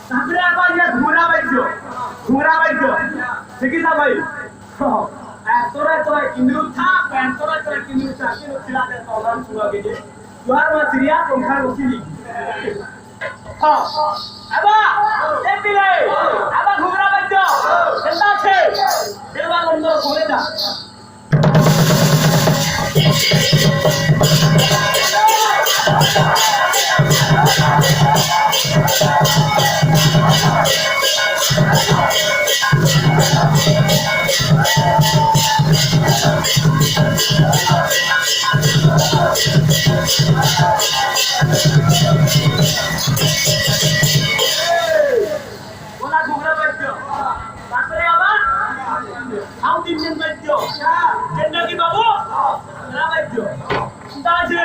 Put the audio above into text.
তারপরে আবার ইয়া ঘুরা বাইদ্য শিখিছা ভাই তোরা তোরা কিন্তু থা তোরা তোরা কিন্তু চাকরি ছিলাতে তলান সুগাগে যে তুহার মাছরিয়া পঙ্খা রসিলি হ্যাঁ আবা এপিলে আবা ঘুরা বাইদ্য কেনটা আছে দেবা লন্দ করে দা ওলা ঘুরা বাইদ্য তারপরে আবার সাউথ ইন্ডিয়ান বাইদ্য কেন্দ্র কি বাবু না বাইদ্য আছে